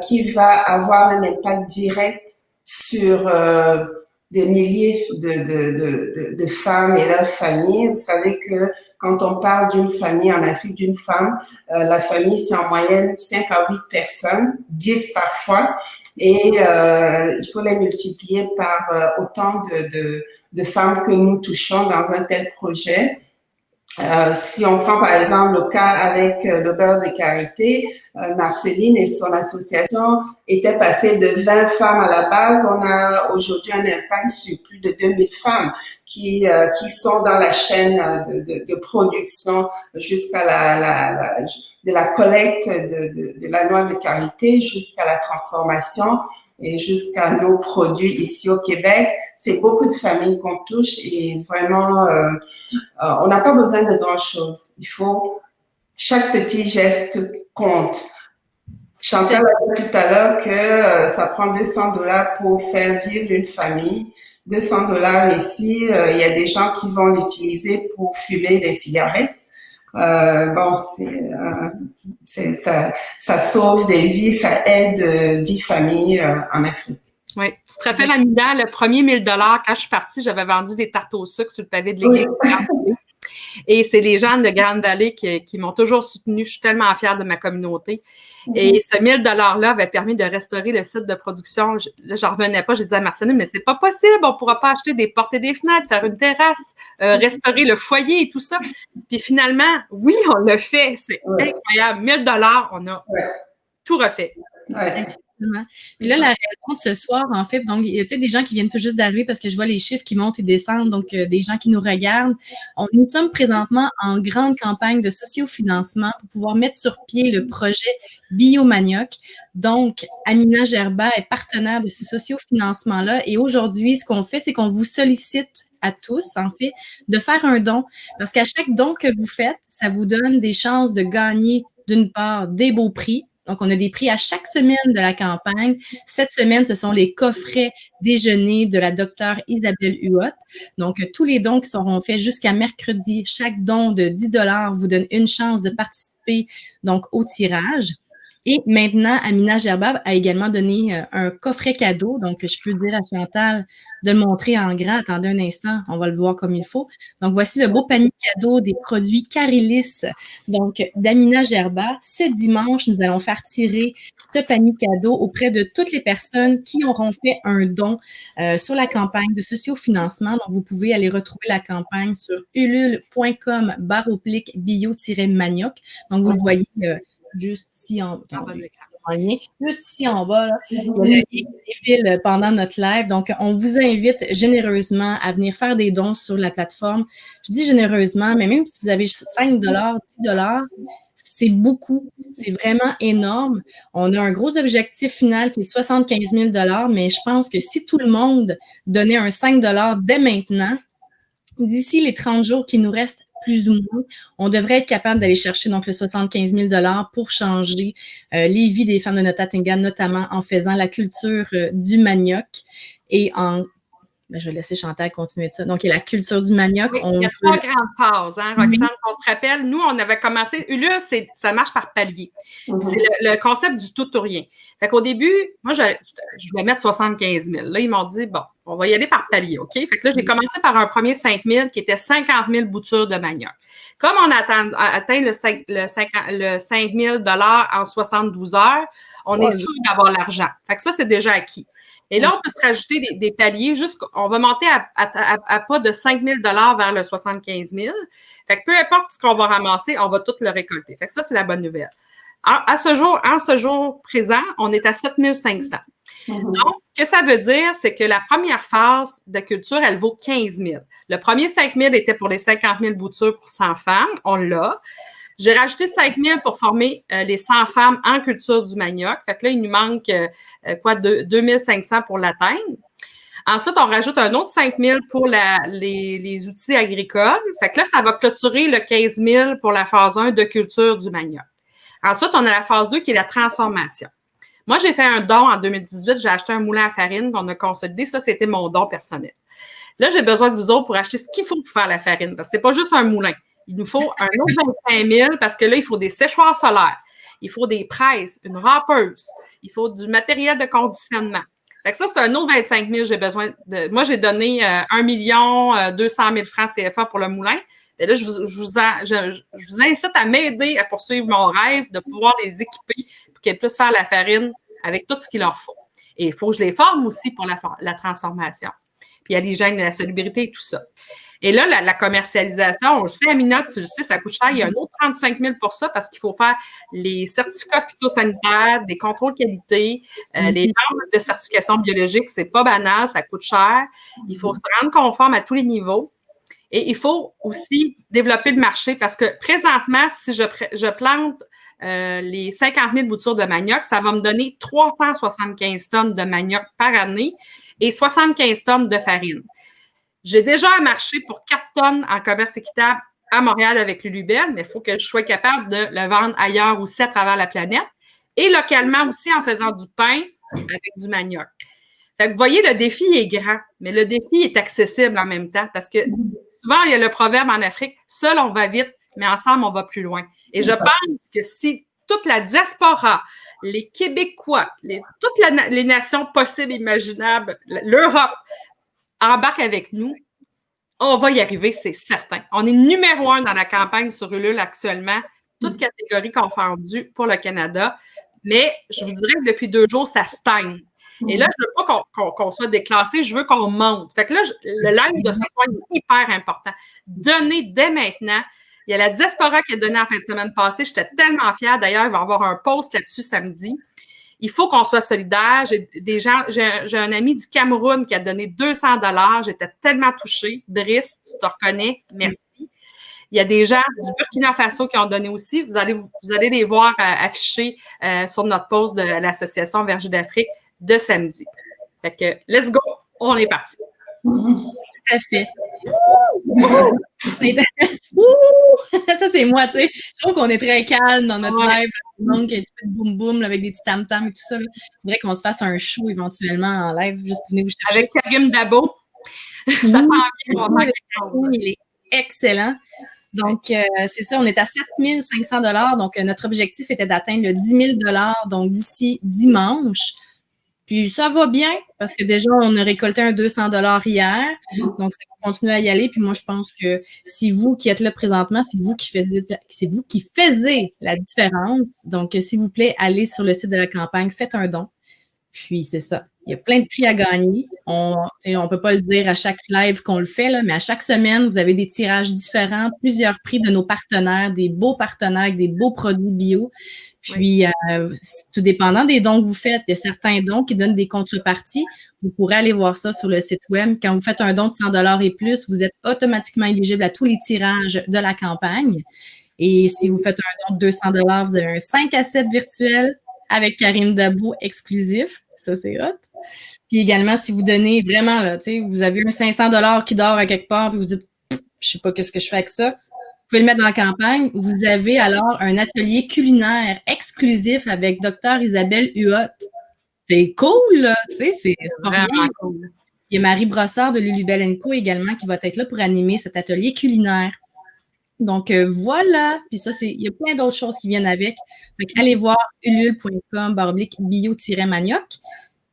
qui va avoir un impact direct sur des milliers de femmes et leurs familles. Vous savez que quand on parle d'une famille en Afrique, d'une femme, la famille, c'est en moyenne 5 à 8 personnes, 10 parfois, et il faut les multiplier par autant de femmes que nous touchons dans un tel projet. Si on prend par exemple le cas avec le beurre de karité, Marceline et son association étaient passées de 20 femmes à la base. On a aujourd'hui un impact sur plus de 2000 femmes qui sont dans la chaîne de production jusqu'à de la collecte de la noix de karité jusqu'à la transformation et jusqu'à nos produits ici au Québec. C'est beaucoup de familles qu'on touche et vraiment, on n'a pas besoin de grand-chose. Chaque petit geste compte. Chantal a dit tout à l'heure que ça prend $200 pour faire vivre une famille. $200 ici, il y a des gens qui vont l'utiliser pour fumer des cigarettes. Ça sauve des vies, ça aide 10 familles en Afrique. Oui. Tu te rappelles, Amina, le premier $1000, quand je suis partie, j'avais vendu des tartes au sucre sur le pavé de l'église. Oui. Et c'est les gens de Grande-Vallée qui m'ont toujours soutenue. Je suis tellement fière de ma communauté. Et ce $1000-là avait permis de restaurer le site de production. Là, j'en revenais pas. J'ai dit à Marceline, mais c'est pas possible. On pourra pas acheter des portes et des fenêtres, faire une terrasse, restaurer le foyer et tout ça. Puis finalement, oui, on l'a fait. C'est incroyable. $1000, on a tout refait. Ouais. Puis là, la raison de ce soir, en fait, donc il y a peut-être des gens qui viennent tout juste d'arriver parce que je vois les chiffres qui montent et descendent, donc des gens qui nous regardent. Nous sommes présentement en grande campagne de sociofinancement pour pouvoir mettre sur pied le projet Biomanioc. Donc, Amina Gerba est partenaire de ce sociofinancement-là et aujourd'hui, ce qu'on fait, c'est qu'on vous sollicite à tous, en fait, de faire un don parce qu'à chaque don que vous faites, ça vous donne des chances de gagner, d'une part, des beaux prix. Donc, on a des prix à chaque semaine de la campagne. Cette semaine, ce sont les coffrets déjeuner de la docteure Isabelle Huot. Donc, tous les dons qui seront faits jusqu'à mercredi, chaque don de $10 vous donne une chance de participer donc au tirage. Et maintenant, Amina Gerba a également donné un coffret cadeau. Donc, je peux dire à Chantal de le montrer en grand. Attendez un instant, on va le voir comme il faut. Donc, voici le beau panier cadeau des produits Carilis, donc d'Amina Gerba. Ce dimanche, nous allons faire tirer ce panier cadeau auprès de toutes les personnes qui auront fait un don sur la campagne de sociofinancement. Donc, vous pouvez aller retrouver la campagne sur ulule.com/bio-manioc. Donc, vous le voyez juste ici en lien. Juste ici en bas, là, il y a le lien qui défile pendant notre live. Donc, on vous invite généreusement à venir faire des dons sur la plateforme. Je dis généreusement, mais même si vous avez $5, $10, c'est beaucoup. C'est vraiment énorme. On a un gros objectif final qui est 75 000 $, mais je pense que si tout le monde donnait un 5 $ dès maintenant, d'ici les 30 jours qui nous restent, plus ou moins, on devrait être capable d'aller chercher donc le 75 000 $ pour changer les vies des femmes de Notatinga, notamment en faisant la culture du manioc et en... je vais laisser Chantal continuer de ça. Donc, il y a la culture du manioc. Oui, il y a 3 grandes phases, hein, Roxane. On se rappelle, nous, on avait commencé... Ulule, ça marche par palier. C'est le concept du tout ou rien. Fait qu'au début, moi, je voulais mettre 75 000. Là, ils m'ont dit, bon, on va y aller par palier, OK? Fait que là, j'ai commencé par un premier 5 000 qui était 50 000 boutures de manioc. Comme on a atteint le 5 000 $ en 72 heures, on est sûr d'avoir l'argent. Fait que ça, c'est déjà acquis. Et là, on peut se rajouter des paliers on va monter à pas de 5 000 $ vers le 75 000. Fait que peu importe ce qu'on va ramasser, on va tout le récolter. Fait que ça, c'est la bonne nouvelle. En ce jour présent, on est à 7 500. Donc, ce que ça veut dire, c'est que la première phase de culture, elle vaut 15 000. Le premier 5 000 était pour les 50 000 boutures pour 100 femmes. On l'a. J'ai rajouté 5 000 pour former les 100 femmes en culture du manioc. Fait que là, il nous manque 2 500 pour l'atteindre. Ensuite, on rajoute un autre 5 000 pour les outils agricoles. Fait que là, ça va clôturer le 15 000 pour la phase 1 de culture du manioc. Ensuite, on a la phase 2 qui est la transformation. Moi, j'ai fait un don en 2018. J'ai acheté un moulin à farine qu'on a consolidé. Ça, c'était mon don personnel. Là, j'ai besoin de vous autres pour acheter ce qu'il faut pour faire la farine. Parce que c'est pas juste un moulin. Il nous faut un autre 25 000 parce que là, il faut des séchoirs solaires. Il faut des presses, une râpeuse. Il faut du matériel de conditionnement. Fait que ça, c'est un autre 25 000 j'ai besoin de. Moi, j'ai donné 1 200 000 francs CFA pour le moulin. Et là, je vous incite à m'aider à poursuivre mon rêve de pouvoir les équiper pour qu'elles puissent faire la farine avec tout ce qu'il leur faut. Et il faut que je les forme aussi pour la transformation. Puis il y a l'hygiène et la salubrité et tout ça. Et là, la commercialisation, on le sait, Amina, tu le sais, ça coûte cher. Il y a un autre 35 000 pour ça parce qu'il faut faire les certificats phytosanitaires, des contrôles qualité, les normes de certification biologique. C'est pas banal, ça coûte cher. Il faut se rendre conforme à tous les niveaux. Et il faut aussi développer le marché parce que présentement, si je plante les 50 000 boutures de manioc, ça va me donner 375 tonnes de manioc par année et 75 tonnes de farine. J'ai déjà un marché pour 4 tonnes en commerce équitable à Montréal avec Lulubelle, mais il faut que je sois capable de le vendre ailleurs aussi à travers la planète et localement aussi en faisant du pain avec du manioc. Fait que vous voyez, le défi est grand, mais le défi est accessible en même temps parce que souvent, il y a le proverbe en Afrique, seul on va vite, mais ensemble on va plus loin. Et je pense que si toute la diaspora, les Québécois, toutes les nations possibles, imaginables, l'Europe, embarque avec nous, on va y arriver, c'est certain. On est numéro 1 dans la campagne sur Ulule actuellement, toutes catégories confondues pour le Canada. Mais je vous dirais que depuis 2 jours, ça stagne. Et là, je ne veux pas qu'on soit déclassé, je veux qu'on monte. Fait que là, le live de ce soir est hyper important. Donnez dès maintenant. Il y a la diaspora qui a donné en fin de semaine passée. J'étais tellement fière. D'ailleurs, il va y avoir un post là-dessus samedi. Il faut qu'on soit solidaires. J'ai un ami du Cameroun qui a donné 200 $. J'étais tellement touchée. Brice, tu te reconnais. Merci. Il y a des gens du Burkina Faso qui ont donné aussi. Vous allez les voir affichés sur notre post de l'Association Verger d'Afrique de samedi. Fait que, let's go! On est parti. Tout à fait. Ça, c'est moi, tu sais. Je trouve qu'on est très calme dans notre live. Donc, un petit peu de boum-boum avec des petits tam-tams et tout ça. Il faudrait qu'on se fasse un show éventuellement en live, juste pour venir vous chercher. Avec Karim Dabo. Ça sent bien. Il est excellent. Donc, c'est ça, on est à 7 500 $. Donc, notre objectif était d'atteindre le 10 000 $, donc d'ici dimanche. Puis ça va bien parce que déjà, on a récolté un 200 $ hier. Donc, ça va continuer à y aller. Puis moi, je pense que si vous qui êtes là présentement, c'est vous qui faisiez la différence. Donc, s'il vous plaît, allez sur le site de la campagne, faites un don. Puis c'est ça. Il y a plein de prix à gagner. On ne peut pas le dire à chaque live qu'on le fait, là, mais à chaque semaine, vous avez des tirages différents, plusieurs prix de nos partenaires, des beaux partenaires avec des beaux produits bio. Puis, tout dépendant des dons que vous faites, il y a certains dons qui donnent des contreparties. Vous pourrez aller voir ça sur le site web. Quand vous faites un don de 100 $ et plus, vous êtes automatiquement éligible à tous les tirages de la campagne. Et si vous faites un don de 200 $, vous avez un 5 à 7 virtuel avec Karim Dabo exclusif. Ça, c'est hot. Puis également, si vous donnez vraiment, là, tu sais, vous avez un 500 $ qui dort à quelque part, puis vous dites, je sais pas qu'est-ce que je fais avec ça. Vous pouvez le mettre dans la campagne. Vous avez alors un atelier culinaire exclusif avec Dr Isabelle Huot. C'est cool, là. Tu sais, c'est vraiment cool. Il y a Marie Brossard de Lulubelle & Co également qui va être là pour animer cet atelier culinaire. Donc, voilà. Puis ça, il y a plein d'autres choses qui viennent avec. Fait allez voir ulule.com/bio-manioc.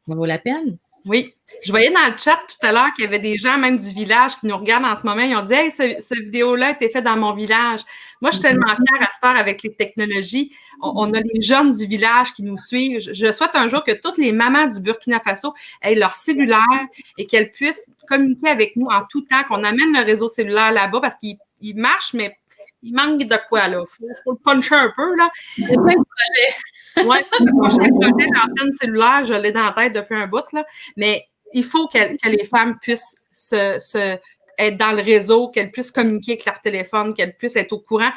Ça vaut la peine. Oui. Je voyais dans le chat tout à l'heure qu'il y avait des gens, même du village, qui nous regardent en ce moment. Ils ont dit « Hey, cette vidéo-là a été faite dans mon village. » Moi, je suis tellement fière à cette heure avec les technologies. On a les jeunes du village qui nous suivent. Je souhaite un jour que toutes les mamans du Burkina Faso aient leur cellulaire et qu'elles puissent communiquer avec nous en tout temps, qu'on amène le réseau cellulaire là-bas parce qu'il marche, mais il manque de quoi, là. Faut le puncher un peu, là. Il y a plein de projets. Oui, le prochain projet d'antenne cellulaire, je l'ai dans la tête depuis un bout, là. Mais il faut que les femmes puissent être dans le réseau, qu'elles puissent communiquer avec leur téléphone, qu'elles puissent être au courant.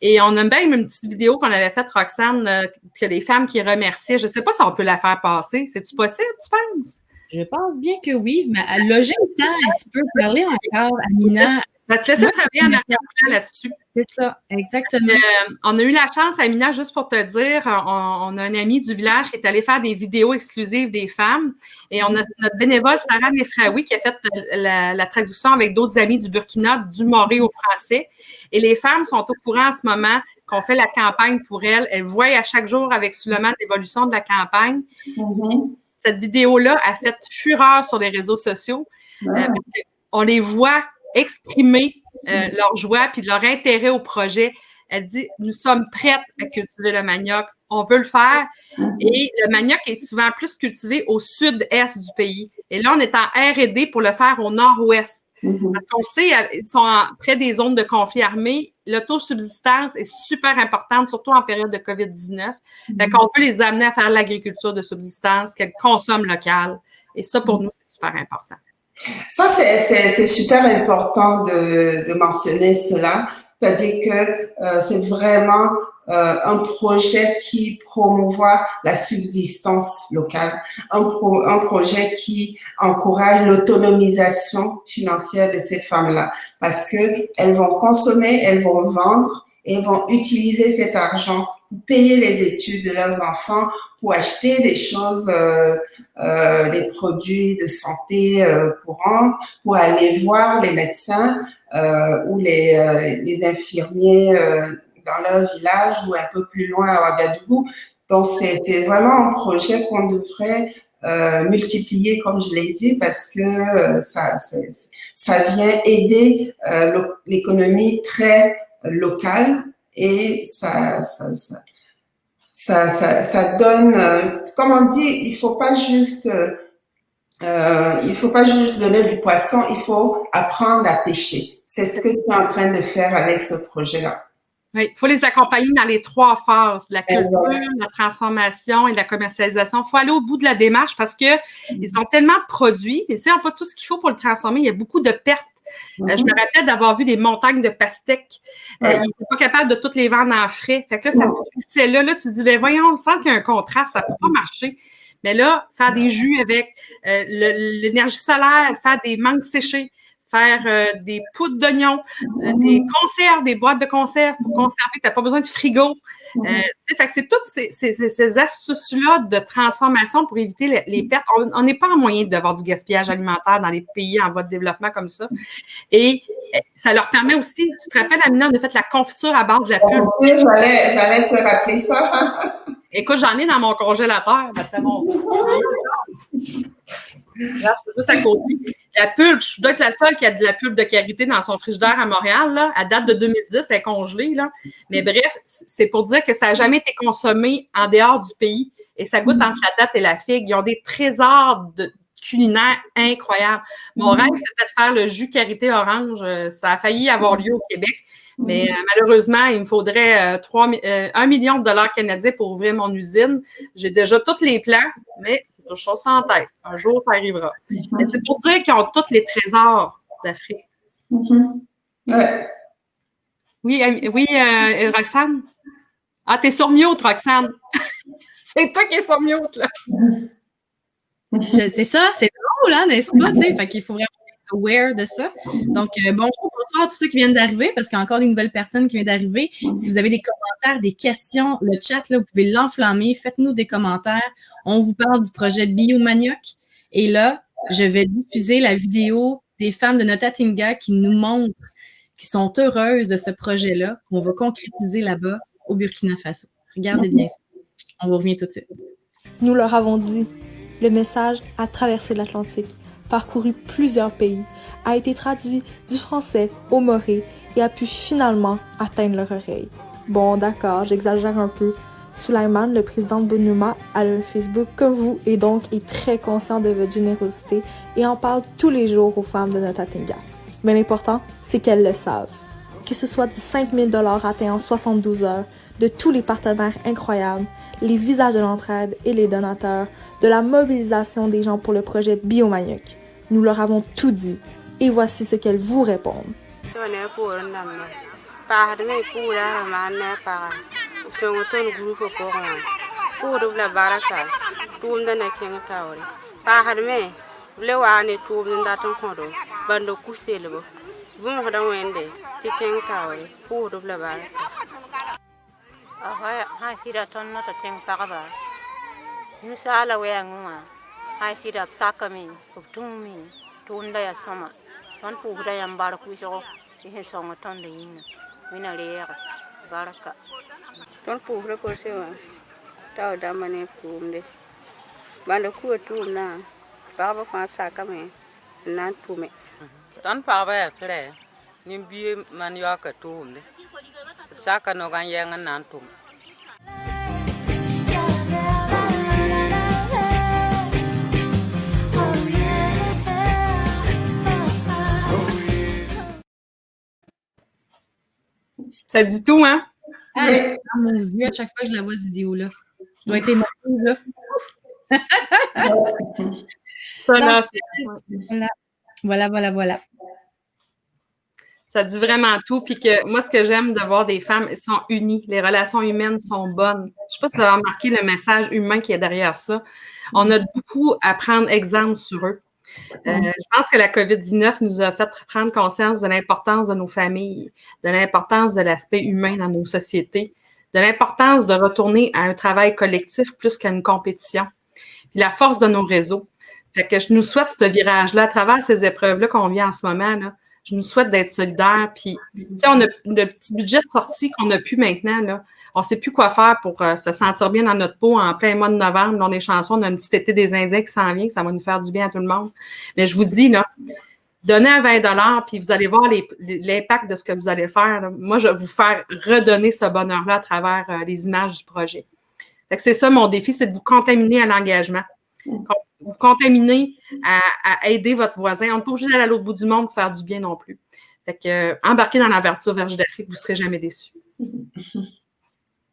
Et on a même une petite vidéo qu'on avait faite, Roxane, que les femmes qui remerciaient. Je ne sais pas si on peut la faire passer. C'est-tu possible, tu penses? Je pense bien que oui, mais à loger le temps un petit peu, parler encore, Amina. Je vais te laisser travailler en arrière-plan là-dessus. C'est ça, exactement. On a eu la chance, Amina, juste pour te dire, on a un ami du village qui est allé faire des vidéos exclusives des femmes. Et on a notre bénévole, Sarah Nefraoui, qui a fait la traduction avec d'autres amis du Burkina, du moré au français. Et les femmes sont au courant en ce moment qu'on fait la campagne pour elles. Elles voient à chaque jour avec Suleiman l'évolution de la campagne. Cette vidéo-là a fait fureur sur les réseaux sociaux parce qu'on les voit exprimer leur joie puis leur intérêt au projet. Elle dit, nous sommes prêtes à cultiver le manioc, on veut le faire. Et le manioc est souvent plus cultivé au sud-est du pays. Et là, on est en R&D pour le faire au nord-ouest. Parce qu'on sait, ils sont près des zones de conflit armé. L'autosubsistance est super importante, surtout en période de COVID-19. Fait qu'on peut les amener à faire l'agriculture de subsistance, qu'elles consomment local. Et ça, pour nous, c'est super important. Ça, c'est super important de mentionner cela. C'est-à-dire que c'est vraiment un projet qui promouvoit la subsistance locale, un projet qui encourage l'autonomisation financière de ces femmes-là, parce que elles vont consommer, elles vont vendre et elles vont utiliser cet argent pour payer les études de leurs enfants, pour acheter des choses, des produits de santé courants, pour aller voir les médecins ou les infirmiers dans leur village ou un peu plus loin à Ouagadougou. Donc, c'est vraiment un projet qu'on devrait multiplier, comme je l'ai dit, parce que ça vient aider l'économie très locale et ça donne, comme on dit, il faut pas juste donner du poisson, il faut apprendre à pêcher. C'est ce que tu es en train de faire avec ce projet-là. Oui, il faut les accompagner dans les 3 phases, la culture, la transformation et la commercialisation. Il faut aller au bout de la démarche parce que ils ont tellement de produits, et s'ils n'ont pas tout ce qu'il faut pour le transformer, il y a beaucoup de pertes. Je me rappelle d'avoir vu des montagnes de pastèques. Ils n'étaient pas capables de toutes les vendre en frais. Fait que là, ça poussait là. Là, tu dis, ben voyons, on sent qu'il y a un contraste, ça ne peut pas marcher. Mais là, faire des jus avec l'énergie solaire, faire des mangues séchées, faire des poudres d'oignons, des conserves, des boîtes de conserve pour conserver, tu n'as pas besoin de frigo. Fait que c'est toutes ces astuces-là de transformation pour éviter les pertes. On n'est pas en moyen d'avoir du gaspillage alimentaire dans les pays en voie de développement comme ça. Et ça leur permet aussi, tu te rappelles, Amina, on a fait la confiture à base de la pulpe. Oui, j'allais te rappeler ça. Écoute, j'en ai dans mon congélateur. Là, je juste à côté. La pulpe, je dois être la seule qui a de la pulpe de karité dans son frigidaire à Montréal. Là. À date de 2010, elle est congelée. Là. Mais bref, c'est pour dire que ça n'a jamais été consommé en dehors du pays. Et ça goûte entre la date et la figue. Ils ont des trésors culinaires incroyables. Mon rêve, c'était de faire le jus karité orange. Ça a failli avoir lieu au Québec. Mais malheureusement, il me faudrait 1 million de dollars canadiens pour ouvrir mon usine. J'ai déjà tous les plans, mais j'ai chose en tête. Un jour, ça arrivera. Mais c'est pour dire qu'ils ont tous les trésors d'Afrique. Ouais. Oui, Roxane? Ah, t'es sur mute, Roxane. C'est toi qui es sur mute, là. C'est ça, c'est drôle, hein, n'est-ce pas? Fait qu'il faut vraiment être aware de ça. Donc, bonjour, bonsoir à tous ceux qui viennent d'arriver, parce qu'il y a encore des nouvelles personnes qui viennent d'arriver. Si vous avez des commentaires, des questions, le chat, là, vous pouvez l'enflammer. Faites-nous des commentaires. On vous parle du projet Biomanioc. Et là, je vais diffuser la vidéo des femmes de Notatinga qui nous montrent qui sont heureuses de ce projet-là, qu'on va concrétiser là-bas au Burkina Faso. Regardez bien ça. On vous revient tout de suite. Nous leur avons dit, le message a traversé l'Atlantique, parcouru plusieurs pays, a été traduit du français au moré et a pu finalement atteindre leur oreille. Bon, d'accord, j'exagère un peu. Suleiman, le président de Bonuma, a un Facebook comme vous et donc est très conscient de votre générosité et en parle tous les jours aux femmes de Notatinga. Mais l'important, c'est qu'elles le savent. Que ce soit du 5 000 $ atteint en 72 heures, de tous les partenaires incroyables, les visages de l'entraide et les donateurs, de la mobilisation des gens pour le projet Biomanioc. Nous leur avons tout dit et voici ce qu'elles vous répondent. Ça dit tout, hein? Ah, dans mon yeux à chaque fois que je la vois, cette vidéo-là. Je dois être émotive, là. Voilà. Ça dit vraiment tout. Puis que moi, ce que j'aime de voir des femmes, elles sont unies. Les relations humaines sont bonnes. Je ne sais pas si vous avez remarqué le message humain qui est derrière ça. On a beaucoup à prendre exemple sur eux. Je pense que la COVID-19 nous a fait prendre conscience de l'importance de nos familles, de l'importance de l'aspect humain dans nos sociétés, de l'importance de retourner à un travail collectif plus qu'à une compétition, puis la force de nos réseaux. Fait que je nous souhaite ce virage-là, à travers ces épreuves-là qu'on vit en ce moment, là, je nous souhaite d'être solidaires. Puis, tu sais, on a le petit budget de sortie qu'on n'a plus maintenant, là. On ne sait plus quoi faire pour se sentir bien dans notre peau en plein mois de novembre. Dans les chansons, on a un petit été des Indiens qui s'en vient, que ça va nous faire du bien à tout le monde. Mais je vous dis, là, donnez un 20 $, puis vous allez voir l'impact de ce que vous allez faire. Là. Moi, je vais vous faire redonner ce bonheur-là à travers les images du projet. Fait que c'est ça, mon défi, c'est de vous contaminer à l'engagement. Vous contaminer à aider votre voisin. On n'est pas obligé d'aller à l'autre bout du monde pour faire du bien non plus. Fait que embarquez dans l'aventure Verger d'Afrique, vous ne serez jamais déçus.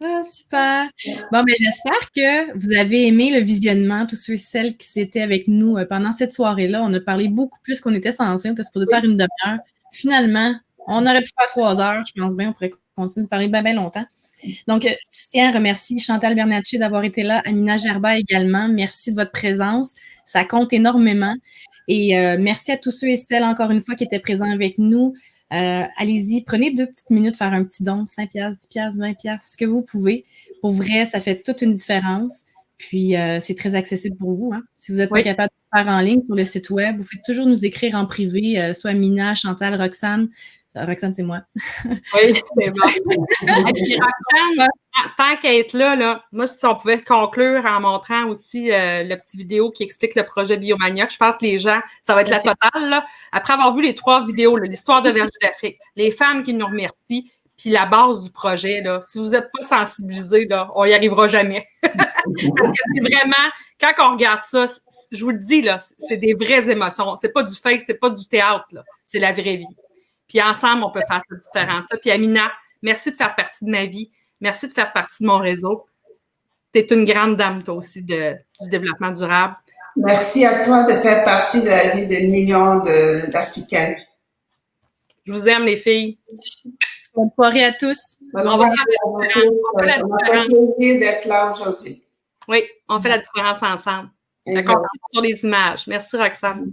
Ah, super. Bon, mais j'espère que vous avez aimé le visionnement, tous ceux et celles qui étaient avec nous pendant cette soirée-là. On a parlé beaucoup plus qu'on était censé. On était supposé faire une demi-heure. Finalement, on aurait pu faire 3 heures. Je pense bien, on pourrait continuer de parler bien longtemps. Donc, je tiens à remercier Chantal Bernatchez d'avoir été là, Amina Gerba également. Merci de votre présence. Ça compte énormément. Et merci à tous ceux et celles, encore une fois, qui étaient présents avec nous. Allez-y, prenez 2 petites minutes, faire un petit don, 5$, 10$, 20$, ce que vous pouvez. Pour vrai, ça fait toute une différence. Puis, c'est très accessible pour vous. Hein? Si vous n'êtes pas capable de le faire en ligne sur le site web, vous pouvez toujours nous écrire en privé, soit Mina, Chantal, Roxane. Roxane, c'est moi. Oui, c'est bon. Et puis, Roxane, tant qu'à être là, moi, si on pouvait conclure en montrant aussi le petit vidéo qui explique le projet Biomanioc, je pense que les gens, ça va être la totale. Là. Après avoir vu les 3 vidéos, là, l'histoire de Verger d'Afrique, les femmes qui nous remercient, puis la base du projet, là, si vous n'êtes pas sensibilisés, là, on n'y arrivera jamais. Parce que c'est vraiment, quand on regarde ça, je vous le dis, là, c'est des vraies émotions. C'est pas du fake, c'est pas du théâtre, là. C'est la vraie vie. Puis ensemble, on peut faire cette différence-là. Puis Amina, merci de faire partie de ma vie. Merci de faire partie de mon réseau. Tu es une grande dame, toi aussi, du développement durable. Merci à toi de faire partie de la vie de millions d'Africaines. Je vous aime, les filles. Bonne soirée à tous. On va faire plaisir d'être là aujourd'hui. Oui, on fait la différence ensemble. D'accord, sur les images. Merci, Roxane.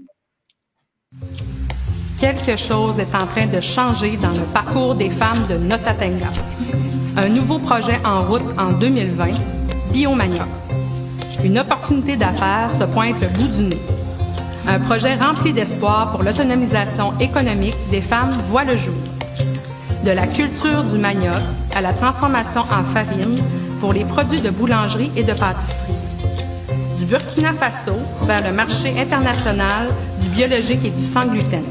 Quelque chose est en train de changer dans le parcours des femmes de Notatenga. Un nouveau projet en route en 2020, Biomanioc. Une opportunité d'affaires se pointe le bout du nez. Un projet rempli d'espoir pour l'autonomisation économique des femmes voit le jour. De la culture du manioc à la transformation en farine pour les produits de boulangerie et de pâtisserie. Du Burkina Faso vers le marché international du biologique et du sans gluten.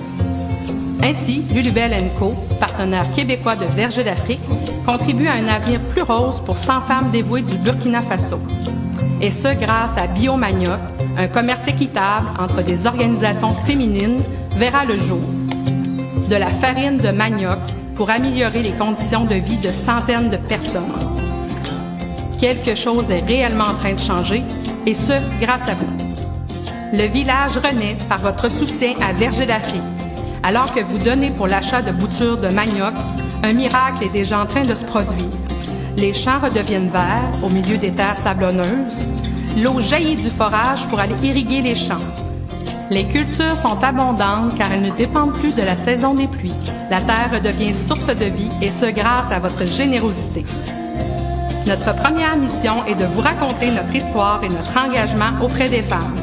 Ainsi, Lulubelle & Co, partenaire québécois de Verger d'Afrique, contribue à un avenir plus rose pour 100 femmes dévouées du Burkina Faso. Et ce, grâce à Biomanioc, un commerce équitable entre des organisations féminines verra le jour. De la farine de manioc pour améliorer les conditions de vie de centaines de personnes. Quelque chose est réellement en train de changer, et ce, grâce à vous. Le village renaît par votre soutien à Verger d'Afrique. Alors que vous donnez pour l'achat de boutures de manioc, un miracle est déjà en train de se produire. Les champs redeviennent verts au milieu des terres sablonneuses. L'eau jaillit du forage pour aller irriguer les champs. Les cultures sont abondantes car elles ne dépendent plus de la saison des pluies. La terre redevient source de vie et ce grâce à votre générosité. Notre première mission est de vous raconter notre histoire et notre engagement auprès des femmes.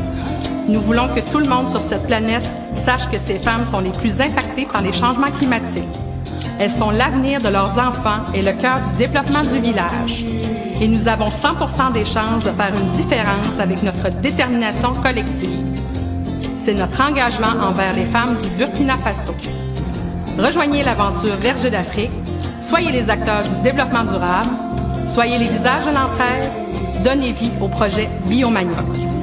Nous voulons que tout le monde sur cette planète sache que ces femmes sont les plus impactées par les changements climatiques. Elles sont l'avenir de leurs enfants et le cœur du développement du village. Et nous avons 100% des chances de faire une différence avec notre détermination collective. C'est notre engagement envers les femmes du Burkina Faso. Rejoignez l'aventure Verger d'Afrique, soyez les acteurs du développement durable, soyez les visages de l'entraide, donnez vie au projet Biomaniac.